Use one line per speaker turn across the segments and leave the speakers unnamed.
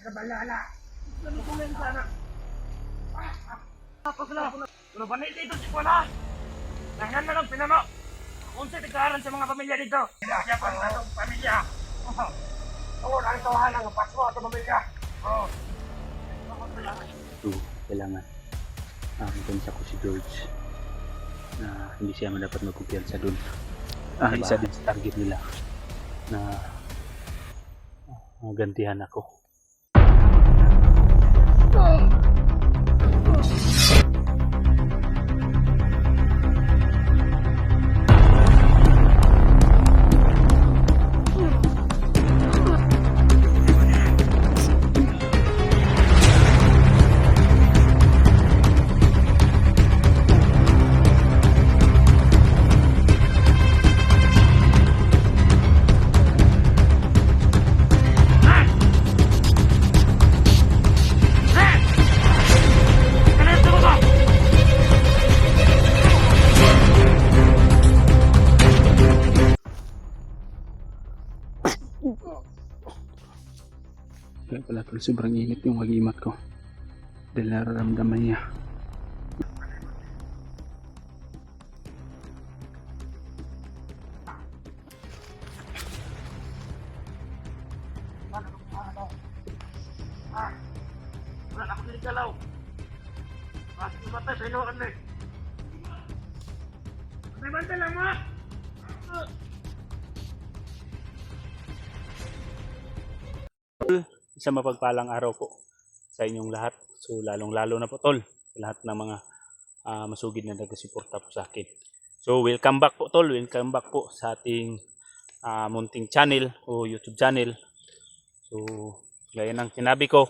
Kabalala. Ano ko lang sana? Tapos na. Ano ba dito si Kuala? Lahan na lang pinano. Kung sa tikaran sa mga pamilya dito. Kaya pa ang pamilya. Oo, ang tawahan ng pasmo at pamilya. Oo.
So, kailangan kumpensa ko si George na hindi siya dapat magkumpiyansa dun. Isa din sa target nila na gantihan ako. Kaya pala tol, sobrang init yung mag-imat ko dahil nararamdaman niya.
Wala na akong niligalaw. Bakit matay sa inuan na eh? Bantay lang mo!
Isang mapagpalang araw po sa inyong lahat. So lalong-lalo na po tol sa lahat ng mga masugid na nagsuporta po sa akin. So welcome back po tol, welcome back po sa ating munting channel o YouTube channel. So gaya ng sinabi ko,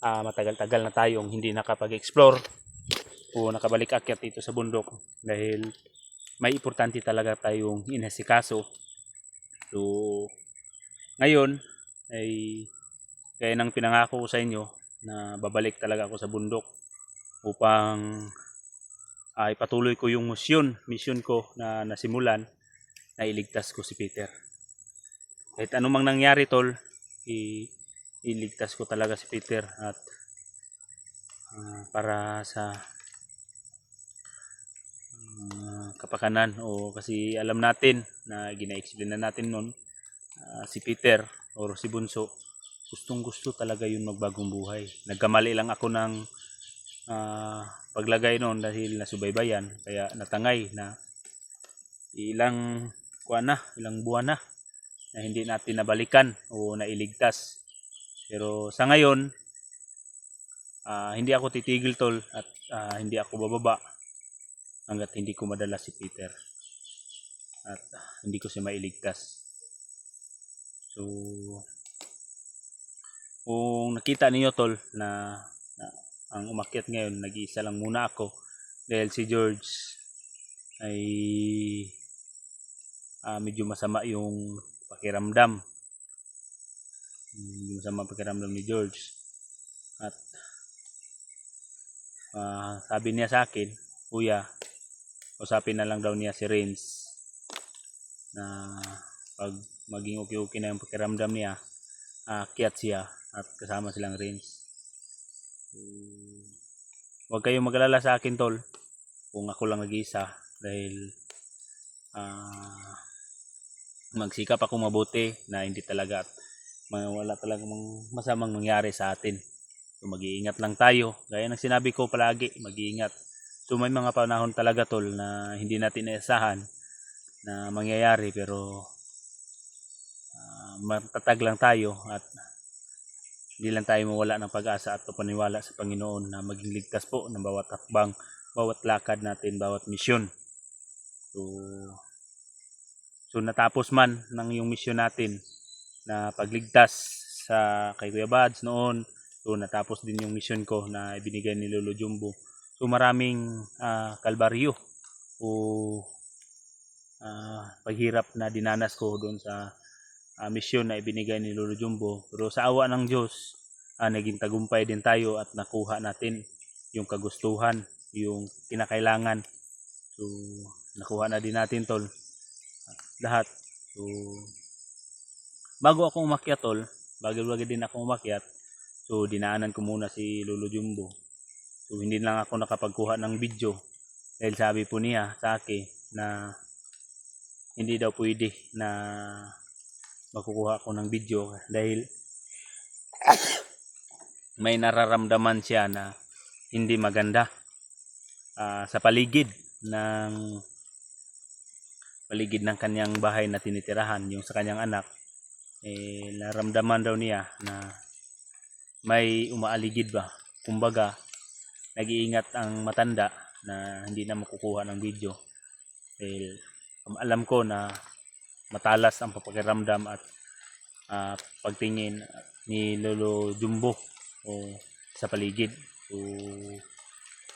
matagal-tagal na tayong hindi nakapag-explore o nakabalik akyat dito sa bundok dahil may importante talaga tayong inasikaso. So ngayon ay gaya ng pinangako ko sa inyo na babalik talaga ako sa bundok upang ipatuloy ko yung mission ko na nasimulan na iligtas ko si Peter. Kahit anumang nangyari tol, iligtas ko talaga si Peter at para sa kapakanan o kasi alam natin na gina-explain na natin noon si Peter or si Bunso gustong-gusto talaga yun magbagong buhay. Nagkamali lang ako ng paglagay noon dahil nasubaybayan kaya natangay na ilang buwan na hindi natin nabalikan o nailigtas. Pero sa ngayon hindi ako titigil tol at hindi ako bababa hanggat hindi ko madala si Peter at hindi ko siya mailigtas. So kung nakita niyo tol na ang umakyat ngayon, nag-iisa lang muna ako dahil si George ay medyo masama yung pakiramdam. Medyo masama pakiramdam ni George at sabi niya sa akin, kuya, usapin na lang daw niya si Renz na pag maging okay na yung pakiramdam niya, akyat siya at kasama silang Renz. Huwag kayong mag-alala sa akin tol kung ako lang nag-isa dahil magsikap ako mabuti na hindi talaga at wala talagang masamang mangyari sa atin. So mag-iingat lang tayo gaya ng sinabi ko palagi, mag-iingat. So may mga panahon talaga tol na hindi natin naasahan na mangyayari pero matatag lang tayo at hindi lang tayo mawala ng pag-asa at paniwala sa Panginoon na maging ligtas po ng bawat hakbang, bawat lakad natin, bawat misyon. So natapos man ng yung misyon natin na pagligtas sa kay Kuya Bads noon, so natapos din yung misyon ko na ibinigay ni Lolo Jumbo. So maraming kalbaryo o paghirap na dinanas ko doon sa misyon na ibinigay ni Lolo Jumbo. Pero sa awa ng Diyos, naging tagumpay din tayo at nakuha natin yung kagustuhan, yung kinakailangan. So nakuha na din natin tol lahat. So So, bago ako umakyat tol, bago din ako umakyat, so dinaanan ko muna si Lolo Jumbo. So hindi lang ako nakapagkuha ng video dahil sabi po niya sa akin na hindi daw pwede na makukuha ako ng video dahil may nararamdaman siya na hindi maganda sa paligid ng kanyang bahay na tinitirahan, yung sa kanyang anak. Naramdaman daw niya na may umaaligid ba, kumbaga nag-iingat ang matanda na hindi na makukuha ng video dahil alam ko na matalas ang papakiramdam at pagtingin ni Lolo Jumbo sa paligid. So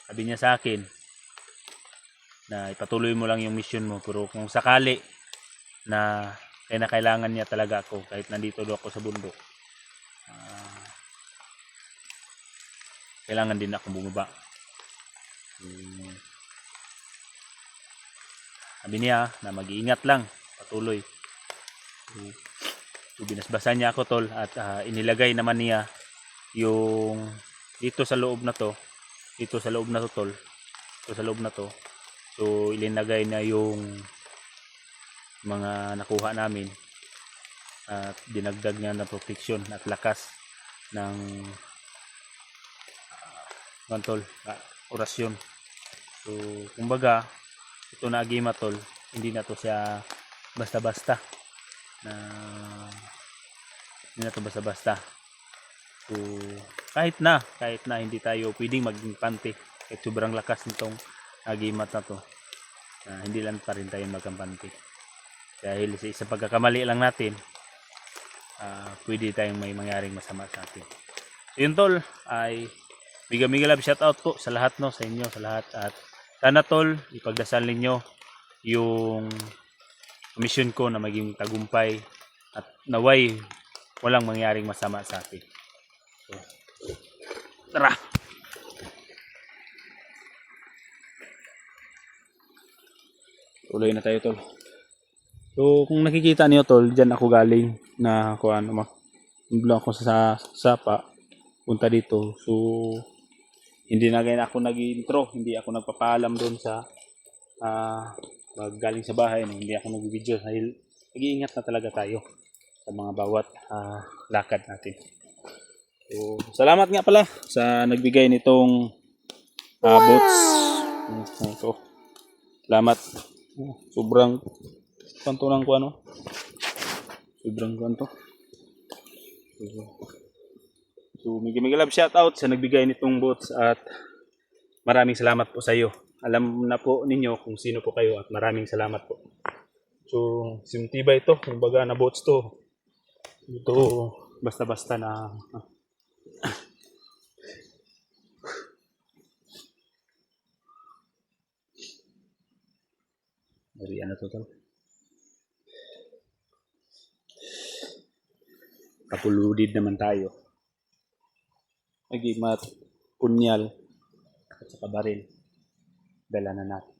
sabi niya sa akin na ipatuloy mo lang yung mission mo, pero kung sakali na kailangan niya talaga ako kahit nandito daw ako sa bundok, kailangan din ako bumaba. Sabi niya na mag-iingat lang patuloy. So binasbasan niya ako tol at inilagay naman niya yung dito sa loob na to tol, dito sa loob na to. So ilinagay na yung mga nakuha namin at dinagdag niya na protection at lakas ng orasyon. So kumbaga ito na agima tol, hindi na to siya basta-basta so kahit na hindi tayo pwedeng maging pante kahit sobrang lakas nitong agimat na to, hindi lang pa rin tayo magkampante dahil sa isang pagkakamali lang natin, pwede tayong may mangyaring masama sa atin. So yun tol, ay mega love shoutout po sa lahat, no, sa inyo, sa lahat, at sana tol ipagdasal ninyo yung mission ko na maging tagumpay at naway walang mangyaring masama sa atin. So, tara! Tuloy na tayo tol. So kung nakikita niyo tol, diyan ako galing na mag-vlog ako sa sapa punta dito. So hindi na ganyan ako nag-intro, hindi ako nagpapaalam doon sa galing sa bahay, no? Hindi ako nag-video dahil nag-iingat na talaga tayo sa mga bawat lakad natin. So salamat nga pala sa nagbigay nitong boats. Ito. Salamat. Sobrang kanto ng kuano. Sobrang kanto. So mega love shout out sa nagbigay nitong boats at maraming salamat po sa iyo. Alam na po ninyo kung sino po kayo at maraming salamat po. So simtiba ito, kumbaga na boats to. Ito basta-basta na dari ano to tol. Kapuludid naman tayo. Nagimat, punyal, at saka baril. Dala na natin.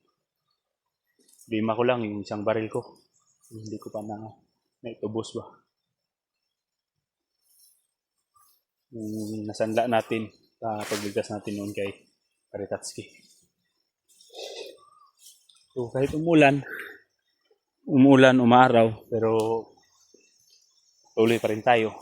Bima ko lang yung isang baril ko. Hindi ko pa naitubos ba. Yung nasanla natin sa pagligtas natin noon kay Karitatski. So kahit umulan, umaraw, pero tuloy pa rin tayo.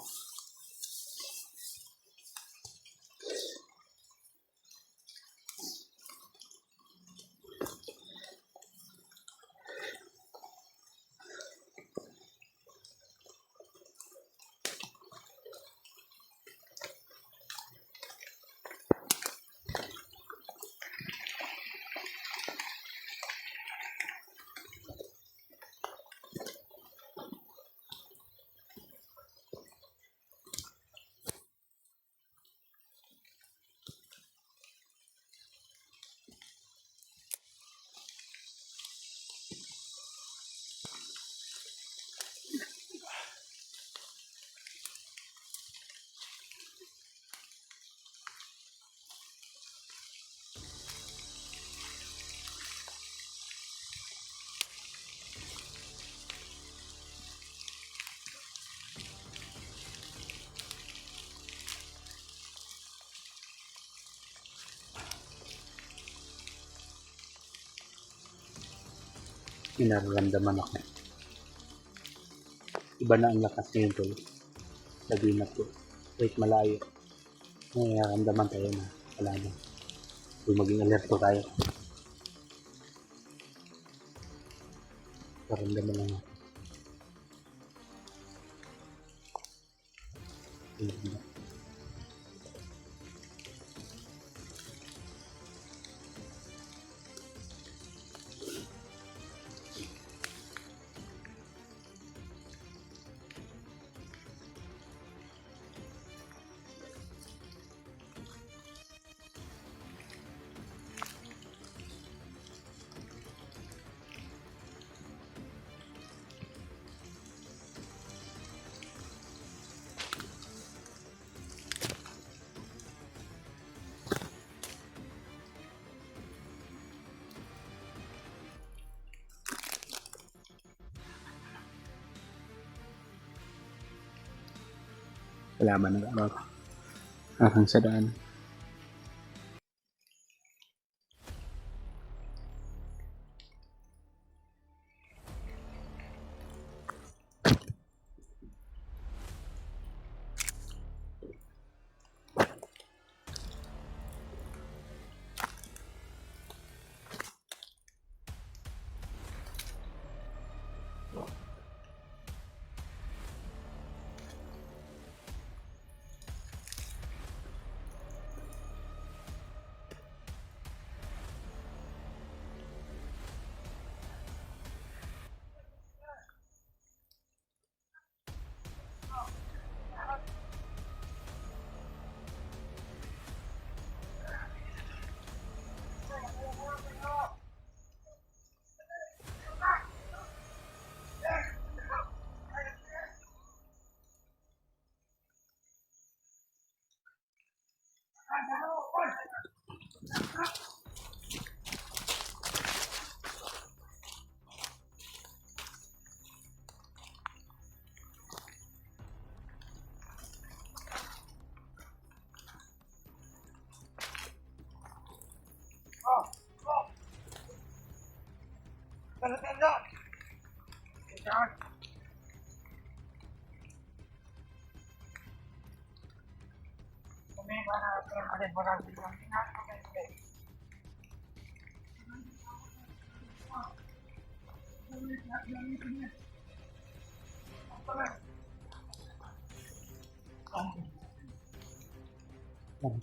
May nararamdaman ako. Iba na ang lakas ngayon tol. Sabihin na po. Kahit malayo. May nararamdaman tayo na wala na. Kung maging alerto tayo. Nararamdaman lang natin. Wala man nag-araw. Hanggang sa daan.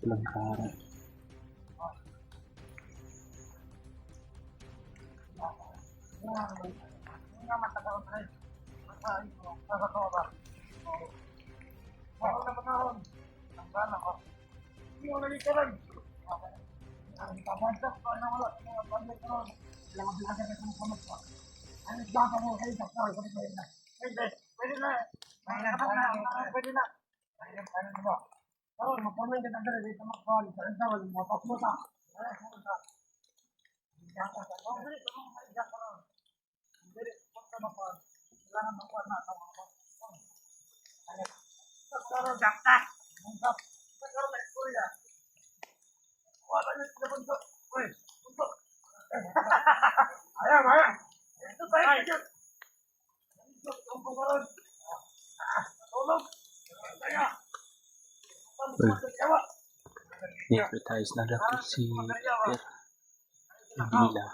Lang kara. Advertise na daw si Peter Nila.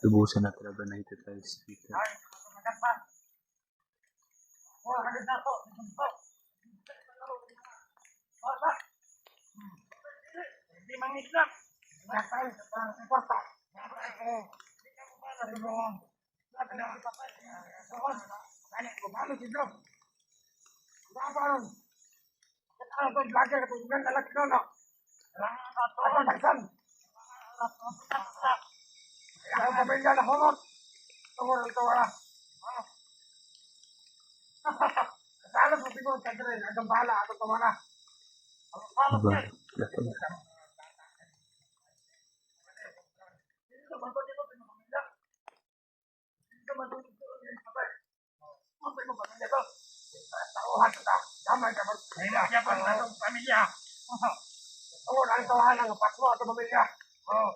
Lubusan na talaga na ito tayo si Peter.
Balik ko, balik dito. Babaron. Ano to, vlogger, kung na laki doon, no? Ano, baksan? Ang pamilya na humot. Tuwa. Kasalo mo siguro sa drin, ang bahala, ako tuwa na. Dito man to, dito, pamilya. Dito man to, dito, Mamay mo pamilya to. Tauhan kita. Damay ka mag... Kaya pa ng pamilya. Oo, nalitawahan ang patmo at pamilya. Oo.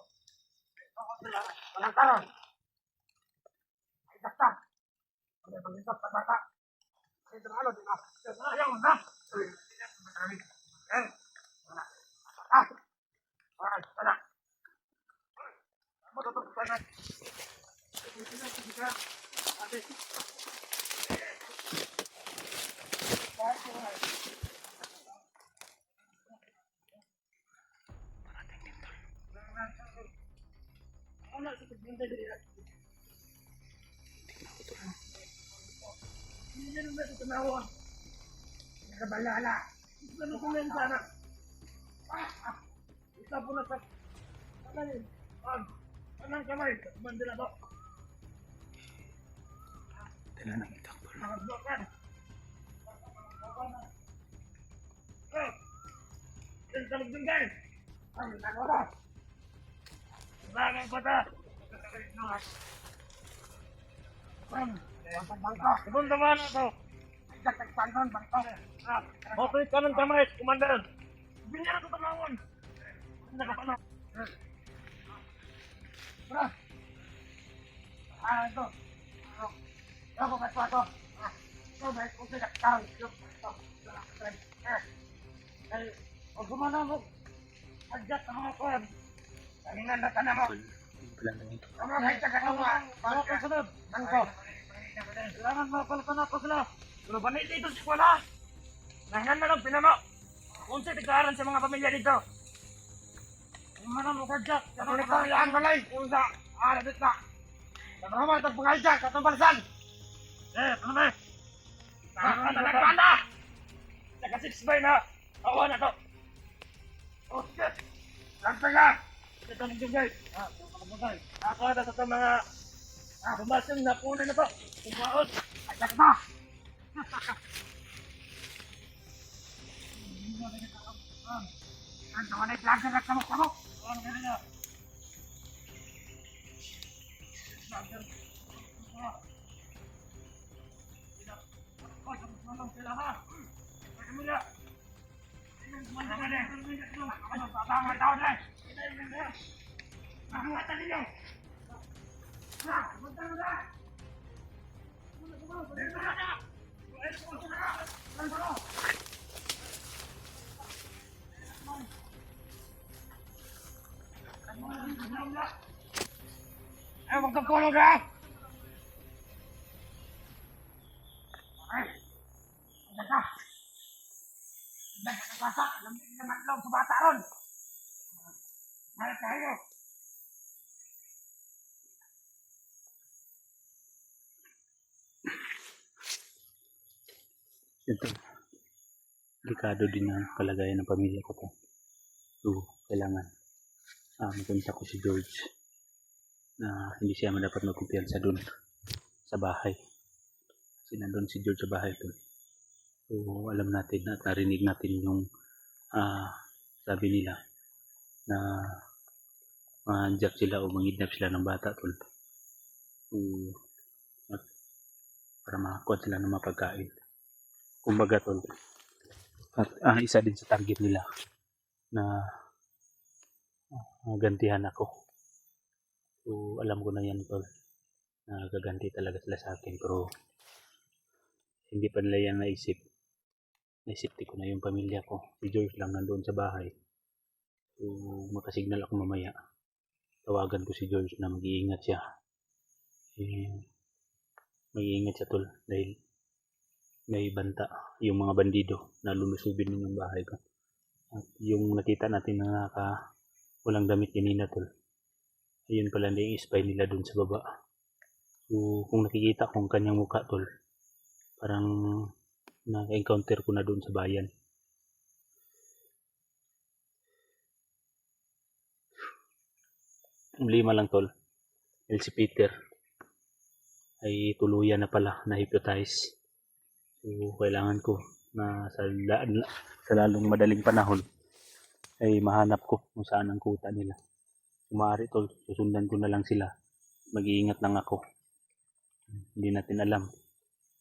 Walang taron. Ay, basta. Ano yung paglintas sa bata? Ay, ano, di ba? Ayaw mo na. Wala. Matutok ka na. Hindi na ito tumawa. Nakabalala. Ano ko yan sana? Isa po na sa... Ano yun? Anong kamay? Bandila to.
Tila nang itakbo.
Nakablokan. Yan sa magbingay. Ang nagawa. Bagay ko ta. Ibang naman na to. Nagtagpagpan, bangko. Operate ka ng kamay, kumandan. Binyan ako panahon. Nagapanaw. Bra. Ito. Ako ba ito? Ito ba ito? Ito ba ito? Huwag gumana mo. Adjust ang mga kuwan. Kanina na ka na mo. Ang mga hightag ka naman. Mga kasunod. Bangko. Kailangan mapalitan ako sila. Pero banay dito sa kuwan ha. Nahinan na lang pinamo. Kung sa'y tigkaran sa mga pamilya dito. Yung mga mo kadyak. Katong ikaw ilaan balay. Kung sa arabit na. Katong mo itong pangayjak. Katong balisan. Ano na? Nagkaan na! Naka-6 by na. Awa na to. Oh, sige. Lagpay ka. Ito ng jugay. Ako na sa itong mga bumasing na puno na to. Kumaot. Ajak na. Ang tawa na i-vlogger na kamok-kamok. Ano ka na? Vlogger. Manong sila ha. Pagkamila. Manong ka din. Ano sa tangan tao din. Nakangatan ninyo. Punta mo na. Ay, huwag kang kulog ha. Ay. Daga. Daga sa bata. Alam niyo na matlog sa bata ron. Malat tayo.
Ito, delikado din ang kalagayan ng pamilya ko to. So, kailangan mapunta ko si George na hindi siya dapat magkumpiyansa doon sa bahay. Kasi nandun si George sa bahay to. So, alam natin at narinig natin yung sabi nila na ma-jack sila o mangidnap sila ng bata tol. So, para makakuha sila ng mapagkain. Kumbaga tol, at isa din sa target nila na gantihan ako. So alam ko na yan tol, na gaganti talaga sila sa akin, pero hindi pa nila yan naisip ko na yung pamilya ko. Si George lang nandoon sa bahay. So makasignal ako mamaya, tawagan ko si George na mag-iingat siya. Mag-iingat siya tol, dahil may banta yung mga bandido na lulusubin yung bahay ko. At yung nakita natin na walang damit kanina tol, ayun pala na yung spy nila dun sa baba. So, kung nakikita kong kanyang mukha, tol, parang na-encounter ko na doon sa bayan. Lima lang, tol. Si Peter ay tuluyan na pala na-hypnotize. So, kailangan ko na sa lalong madaling panahon ay mahanap ko kung saan ang kuta nila. Kung maaari, tol, susundan ko na lang sila. Mag-iingat lang ako. Hindi natin alam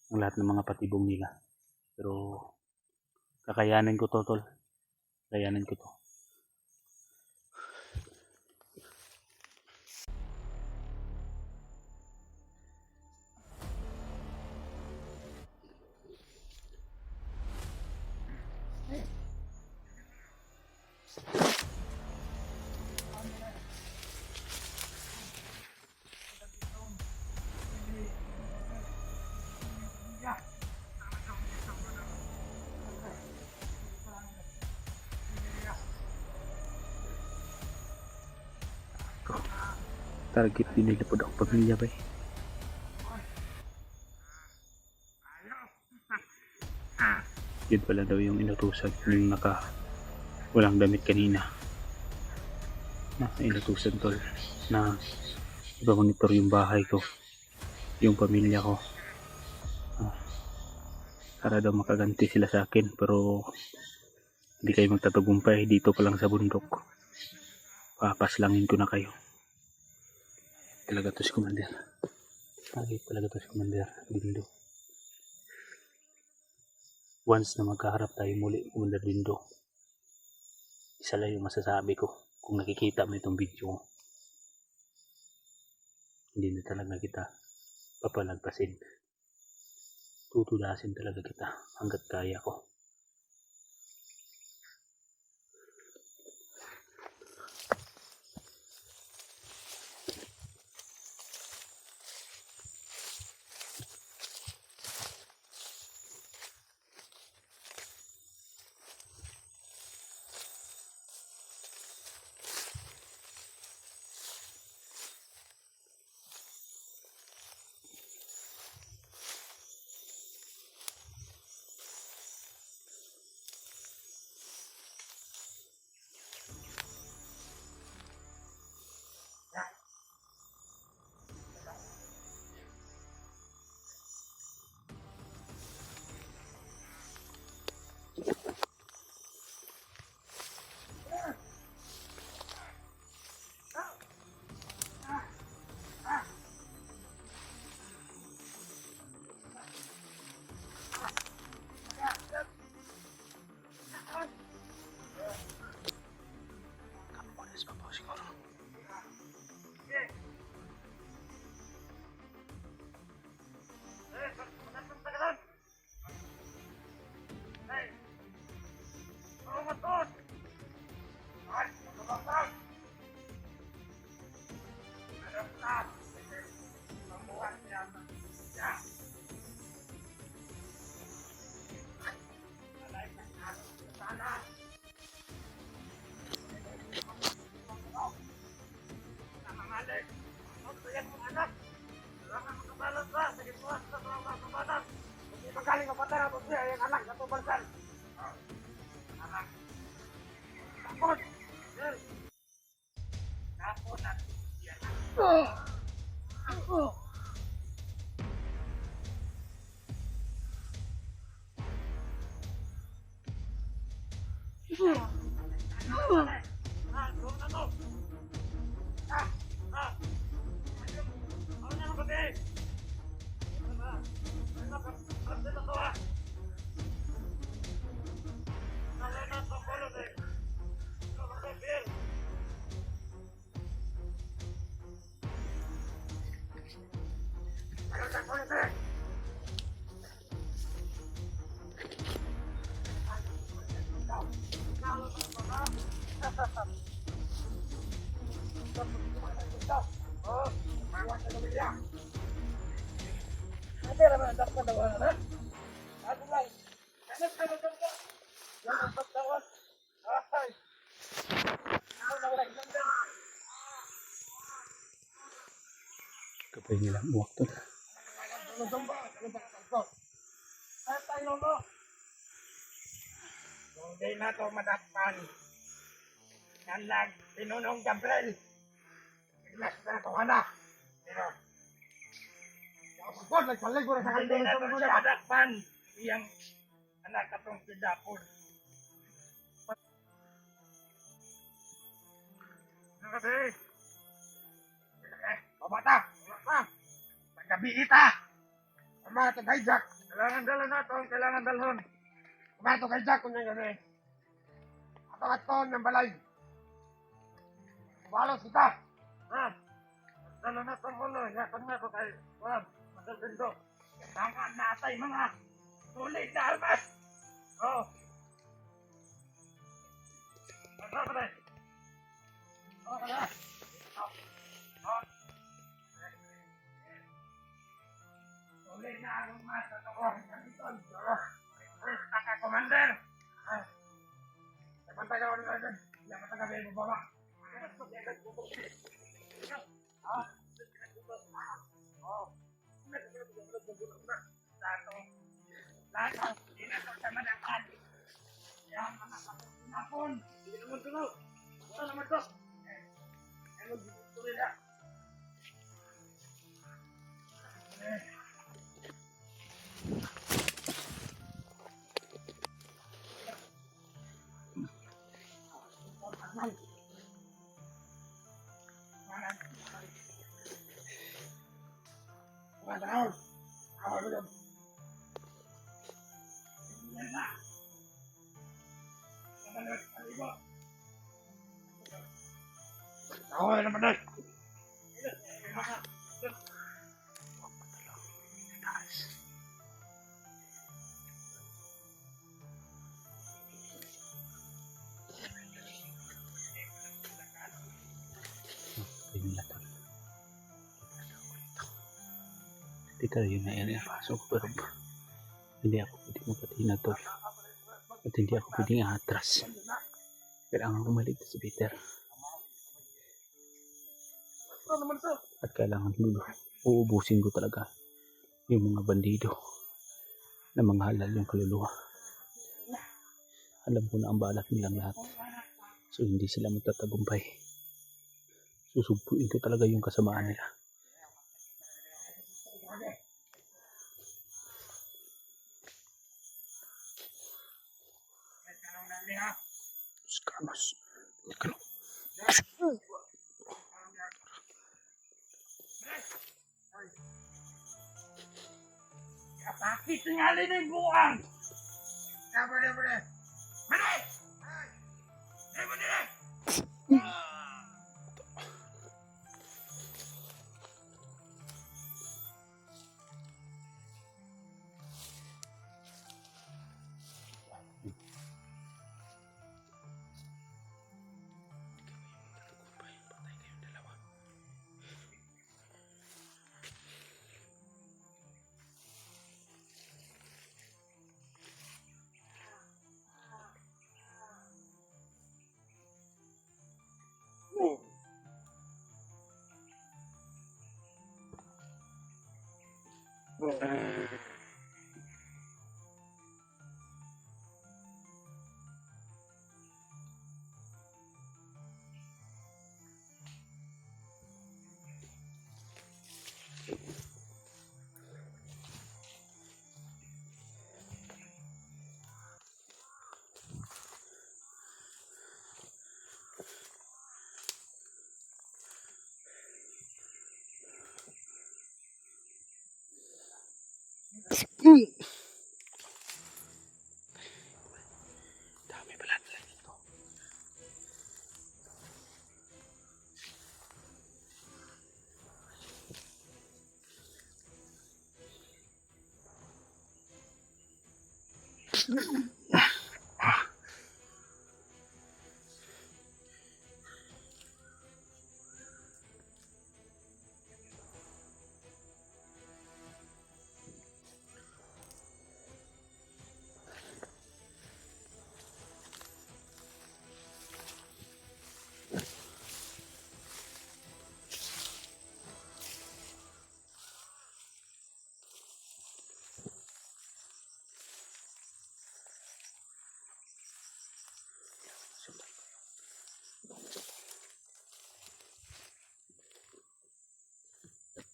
ang lahat ng mga patibong nila. Pero kakayanin ko to, tol. Kakayanin ko to. Target din nila po ang pamilya ba eh. Yun pala daw yung inutusan yung walang damit kanina. Inutusan, tol, na ipa-monitor yung bahay ko, yung pamilya ko. Para daw makaganti sila sa akin, pero hindi kayo magtatagumpay dito pa lang sa bundok. Papaslangin ko na kayo. Talaga to si Commander. Talaga to si Commander Dindo. Once na magkaharap tayo muli, Commander Dindo, isa lang yung masasabi ko. Kung nakikita mo itong video, hindi na talaga kita papalagpasin. Tutudasin talaga kita hanggat kaya ko.
Magaling ka patay na siya, yung anak na tubalsan. Anak. Takot! Takot na.
Try nila buwak to.
Kung di na to madakpan, yan lang, Pinunong Gabriel. Ilas na ito ka na. Pero, kapag nagpalig ko na sa hindi na to siya madakpan, iyang anak katong pidapon. Ano kasi? Pabata! Pabata! Paggabi ita! Pabata ito kay Jack! Kailangan dalon na ito, kailangan dalon. Pabata ito kay Jack kung yung gabi. Ato at to ng balay. Balos kita! Ha? Dalon na ito muna, yakon na ito kay Juan. Madalin to. Kailangan natay mga sulit na armas! Oh! Ano ba rin? Oh, ano? Oh! Uli na ang masa ito ko. Taka, Commander. Napantay ka ulit agad. Hindi ako tagabi mo baba. Lahat. Hindi na ito sa madakad. Yan, mga kapatid. Hindi naman ito na. Ito naman ito. Ano, tuloy na. Ako na naman na.
Try nila to. Hindi ka yun na yan pasok pero hindi ako pwedeng magpatina to. At hindi ako pwedeng atras. Kailangan bumalik sa Peter. At kailangan uubusin ko talaga yung mga bandido na mga halal yung kaluluwa. Alam ko na ang balak nilang lahat. So hindi sila magtatagumpay. Susugpuin ko talaga yung kasamaan nila. Carlos.
Kapakit tingali na yung buwang! Kapag na. Mali! Ay, mali na!
Dami pala dito.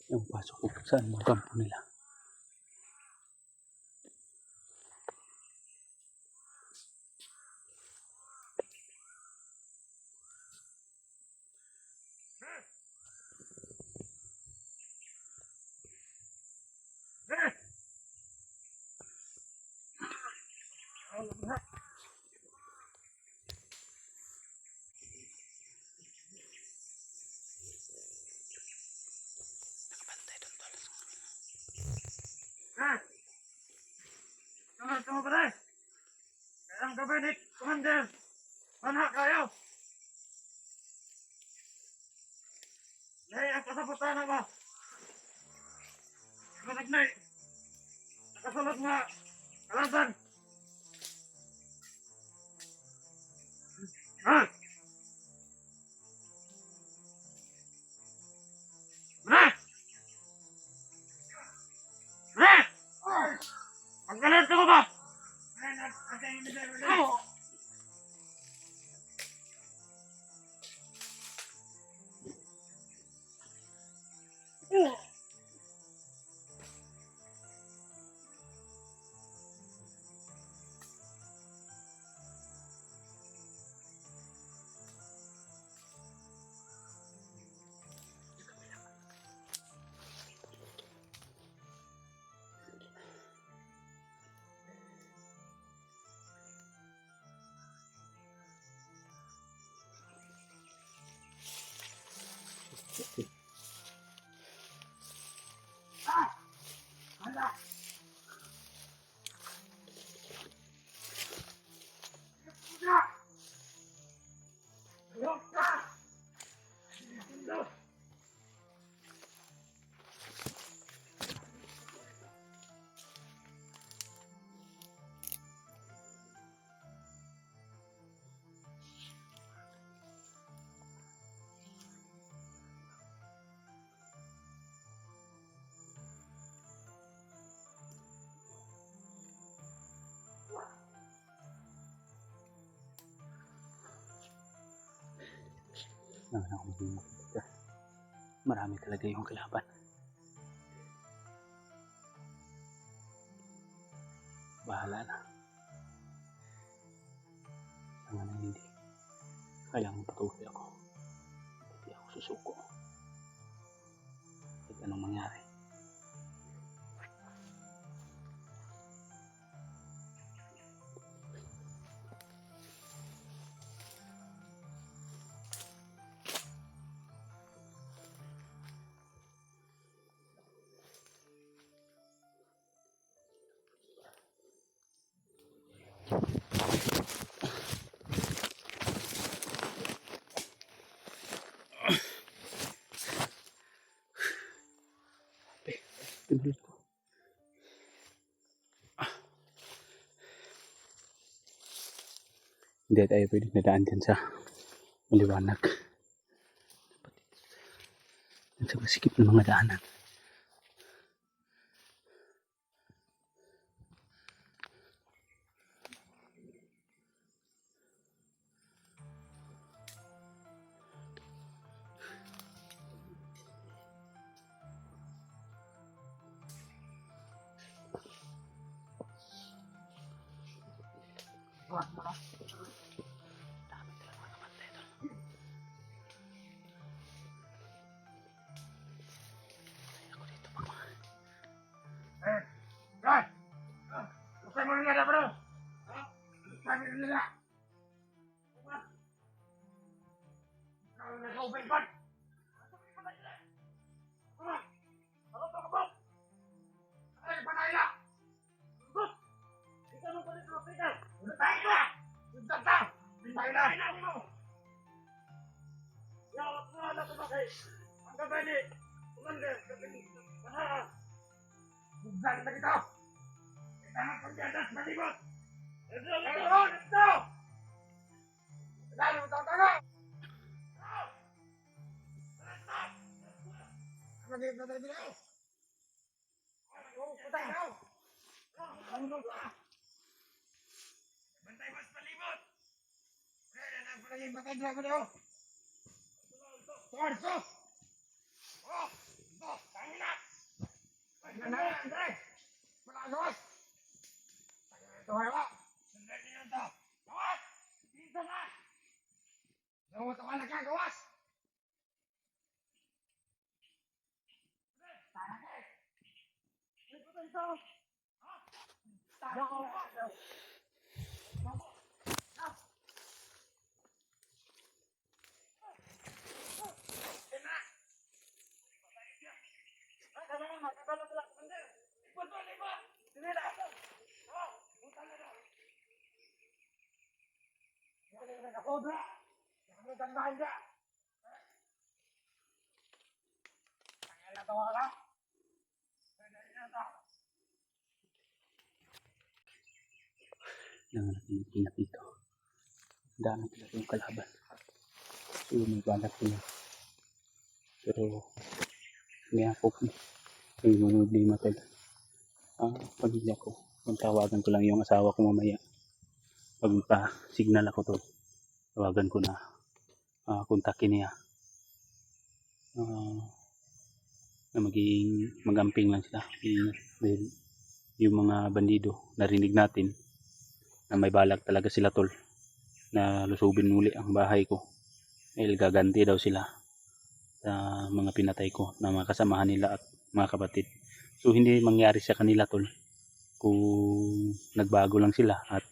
yung pasok ko saan mga kampo nila.
Tunggu pare. Kayang kabinet, Commander. Mana kayo? Nay, ang kasabutan ako. Nakasagnay. Nakasulot nga. Kalaban. Ha? Mana? Mana? Pagkalit ko ba? Oh!
Marami talaga yung kalaban. Bahala na. Ang hindi. Kailangan patuloy ako. Hindi ako susuko. Kahit anong mangyari. Pinulit ko. Hindi tayo pwedeng nadaan dyan sa maliwanag. Sa masikip ng mga daanan. Dami talaga mga kapantay doon. Kaya ako dito pag mga...
Guys! Buksan mo nila, bro! Sabi nila! Kalau nag-open ba? Ano to ka ba? Ay, panay na! Ikaw mo pa rin sa Peter! Tayo na! Sundan ka! Tayo na! Yawat mo na ito bakay! Ang gabay ni Commander! Bugdan na kita! Kailangan pagkadas malibot! Ito! Lalo mo tayo! Bantay mas palibot! Bantay drago daw! Torso! Oh! Tangina! Andre! Malagos! Ito kayo! Sandali nyo ito! Gawas! Dito na! Gawas ako na ka! Gawas! Tarakay! Ano ba ito? Ha? Tarakay! Cobra! Jangan tandahan dia! Tangan na tawa ka! Sandali na ito!
Nangangating dito. Ang dami talaga yung kalaban. So may balak nila. Pero may ako may mga problema talaga. Pamilya ko. Kung tawagan ko lang yung asawa ko mamaya. Pag pa-signal ako to, tawagan ko na. Kontakin niya. Na maging magamping lang sila. Dahil yung mga bandido, narinig natin na may balak talaga sila tol na lusubin muli ang bahay ko. Dahil gaganti daw sila sa mga pinatay ko na mga kasamahan nila at mga kapatid. So hindi mangyari sa kanila tol kung nagbago lang sila at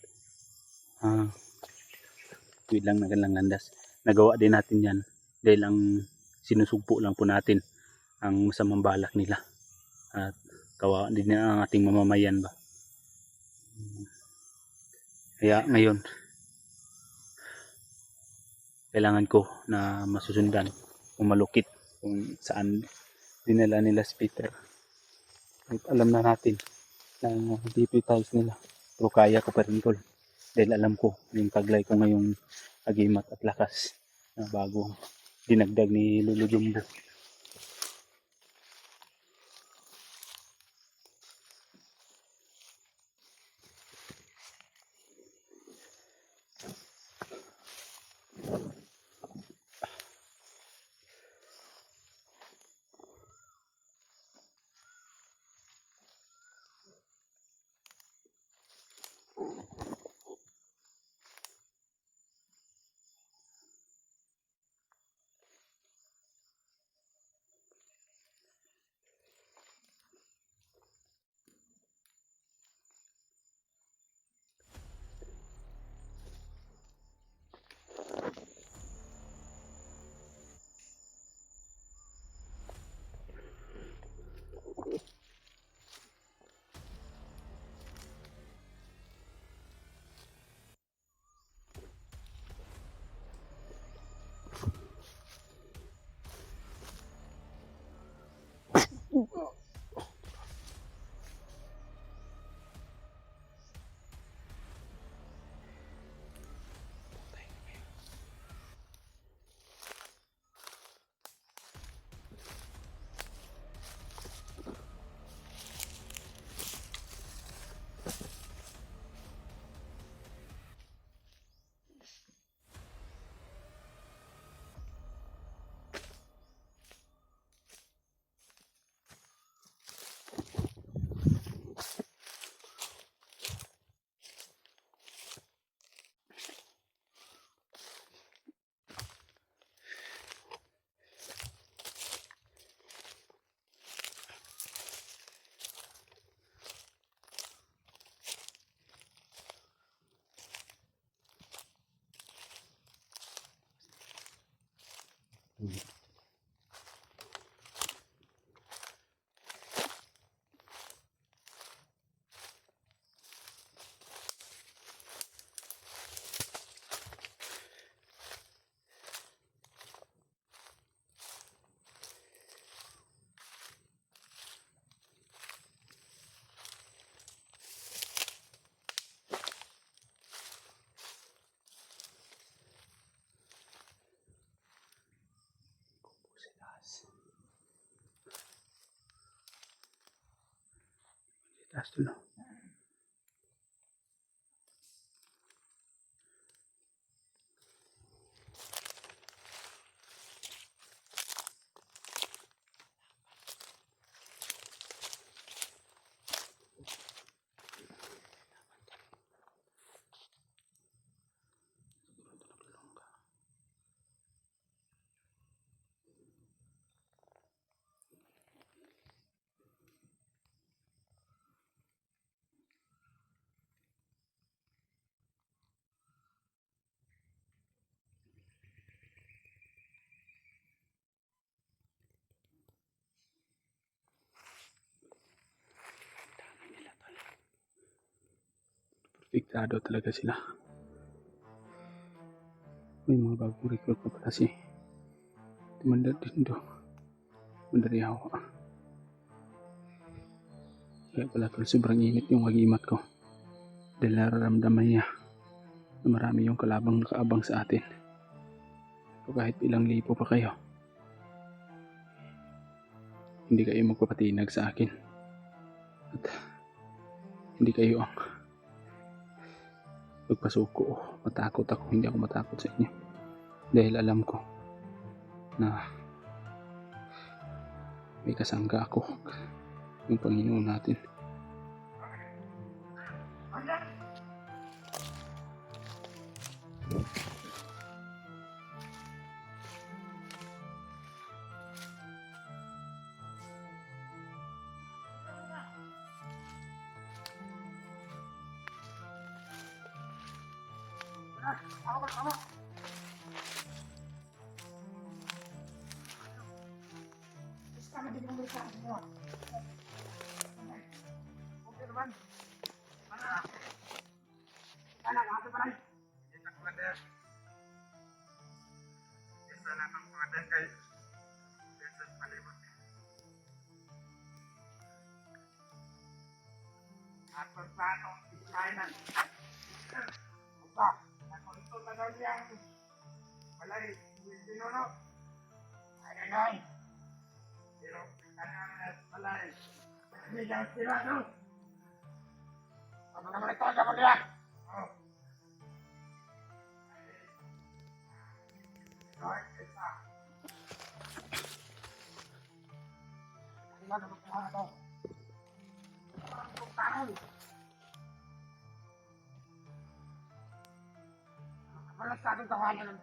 wait lang landas. Nagawa din natin yan dahil ang sinusugpo lang po natin ang masamang balak nila at kawawa din ang ating mamamayan ba. Kaya ngayon kailangan ko na masusundan o malukit kung saan dinala nila si Peter. At alam na natin na deputize nila pero kaya ko pa rin tol dahil alam ko yung taglay ko ngayong agimat at lakas na bago dinagdag ni Lolo Jumbo. Taas dulu. Apektado talaga sila. May mga bagong recruit pa pala si Commander Dindo. Mandariawa. Kaya pala tol, sobrang init yung agimat ko. Dahil nararamdaman niya na marami yung kalabang nakaabang sa atin. So kahit ilang lipo pa kayo, hindi kayo magpapatinag sa akin. At hindi kayo ang pagpasuko. Matakot ako, hindi ako matakot sa inyo. Dahil alam ko na may kasangga ako, yung Panginoon natin.
At pagpato, kainan. Basta, nakonto na daw niyang walay, pinuno. Ay. Pero, kanang walay. Hindi niya sila, no? Ano naman ito, ako niya? Oh. Ay, isa. Ano naman ito? Malas sa ating tawanan ng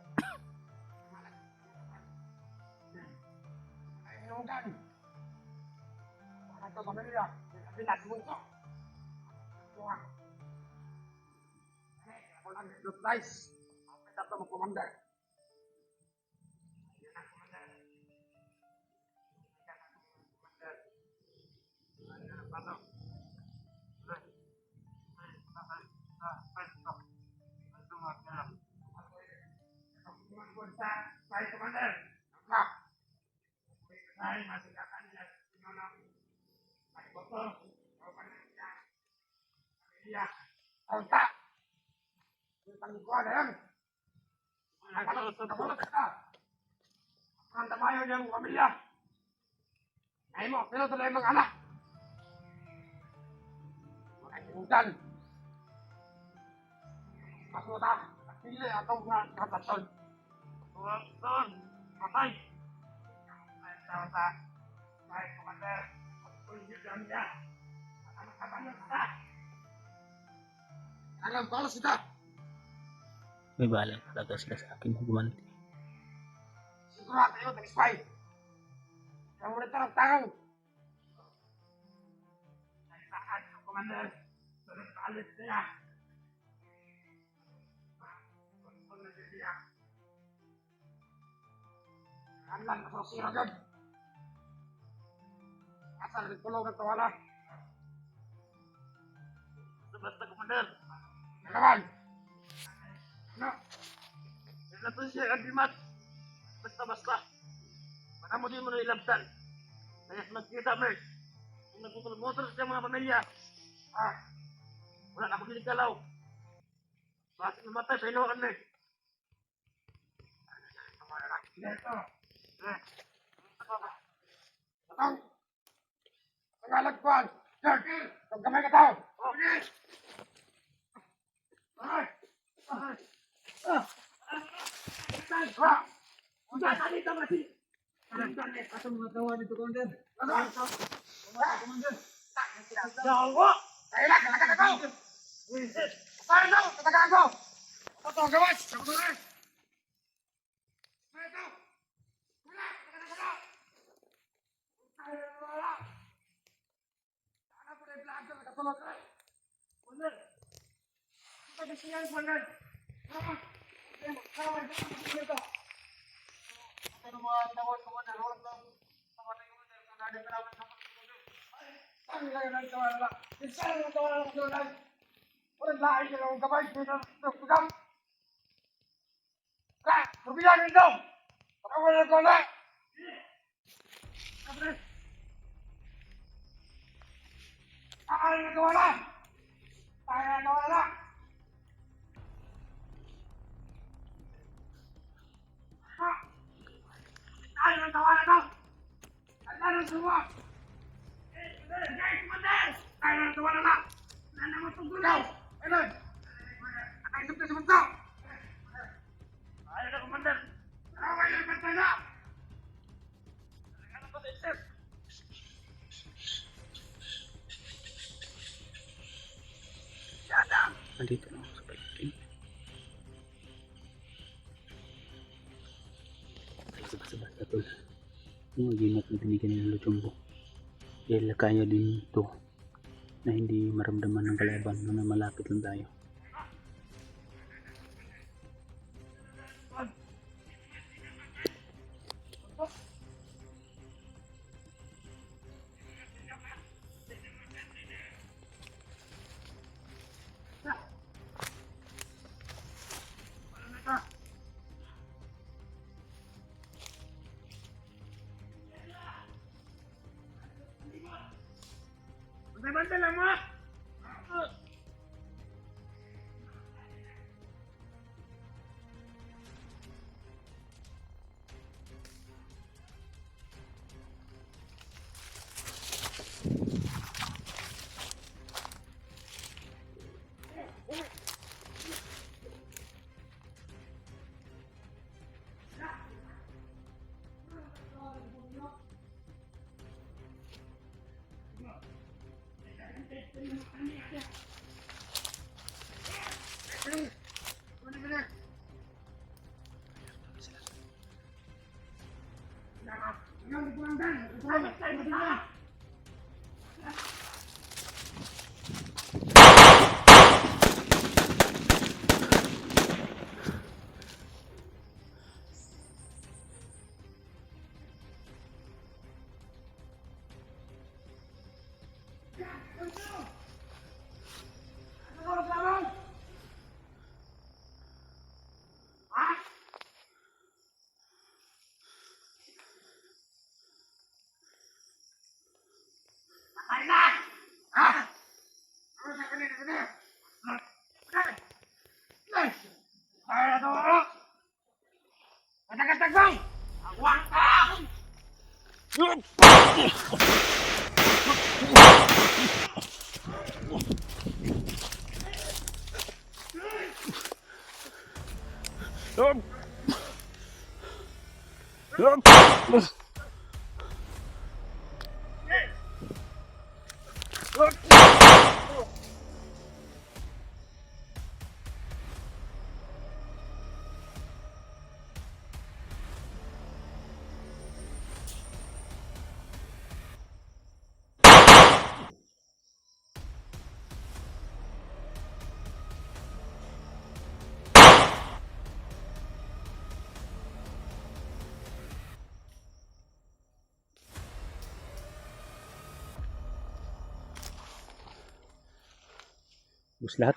ay inugan. Para ito pamilya, pinat mo ito. Ako lang the price. Ako ito mag-commander. Saya komander, nah, saya masih akan lihat gimana naik botol, komandernya, iya, kontak, tentang gua ada yang, kalau sudah kita, mantap ayo yang familia, ayo mau, kita sudah emang anak, hujan, masuk tak, pilih atau enggak kata ton. Tuan, patay. Sa baik komander, pagpulyo dyan niya. Anak-anak kita. Alam ko, alas kita.
May balang talaga sila sa akin gumanti.
Sigurado tayo, nag-spy. Kaya mo nito ng tangang. Naitaan ko, komander. Sunod ka alis niya. Sunod na niya. Andan kasosira dyan. Asal nagpulong ng tawala. Basta komander. Nalaman. Ano? Ito to siya ang dimat. Basta-basta. Baka mo din mo na ilabtan. Kaya nagkita mo eh. Kung nagputol-motor siya mga pamilya. Wala na ako dinikalaw. Bakit namatay, painuhan mo eh. Ito. Atong! Pangalagpuan! Circle! Itong kamay ka tao! Okay! Ay! Ay! Ay! Udah tadi itu masih. Atong mga tawa dito, Commander. Ano? Commander. Jawa! Kailan ka nakakagaw! Saan daw? Katagago! Ito, gawas! Kamutunan! Ito! Wala! Katagago! Wala! Sana po na i-vlog ka, nakatulog ka! Commander! Ito ka siyan, Commander! Ano? Kawal ka sa ito! Ano mga tawag, Commander? Huwag lang! Tawagin ko na sa natin na namin sa pagkakas. Ay! Ang lagay ng tawala! Isa lang ang tawala ng tawala! Walang lahi sila ng gabay. Pagam. Kaya, mabilan nito. Pagkawalan ko na. Kapre. Tayo na kawala. Tayo na kawala. Ha? Tayo na kawala to. Tayo na semua. Guys, komandan. Tayo na kawala na. Nanda mo tunggu daw. Ano? Tayo sa sebentar. Tayo na komandan. Tayo na komandan. Ano ba ito?
Nandito lang ako sa palengke. Basta-basta tol. Yung agimat na binigyan niya ng Luchonggo. Dahil kaya din ito na hindi maramdaman ng kalaban na malapit lang tayo.
Bantay lang mo!
Bus lahat.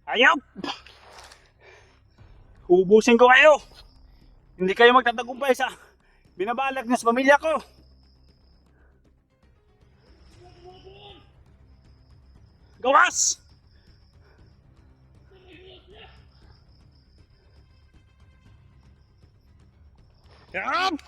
Ayaw! Ubusin ko kayo! Hindi kayo magtatagumpay sa binabalak niyo sa pamilya ko! Gawas! Yan!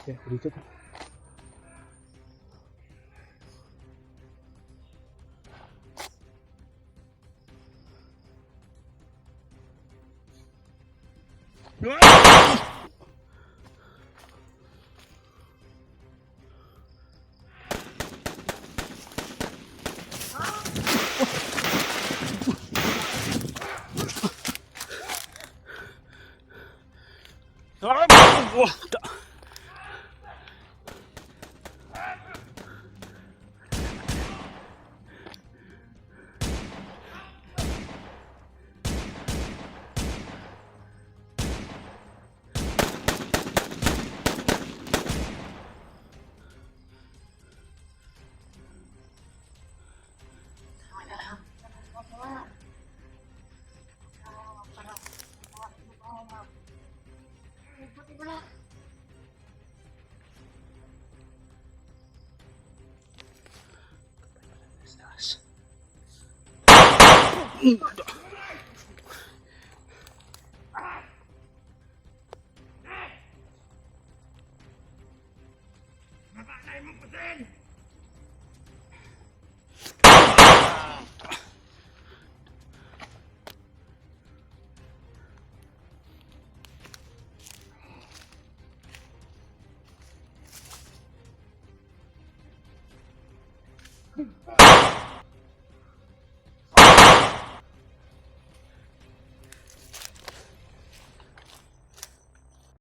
Okay, dito to.
Nabanay mo putin!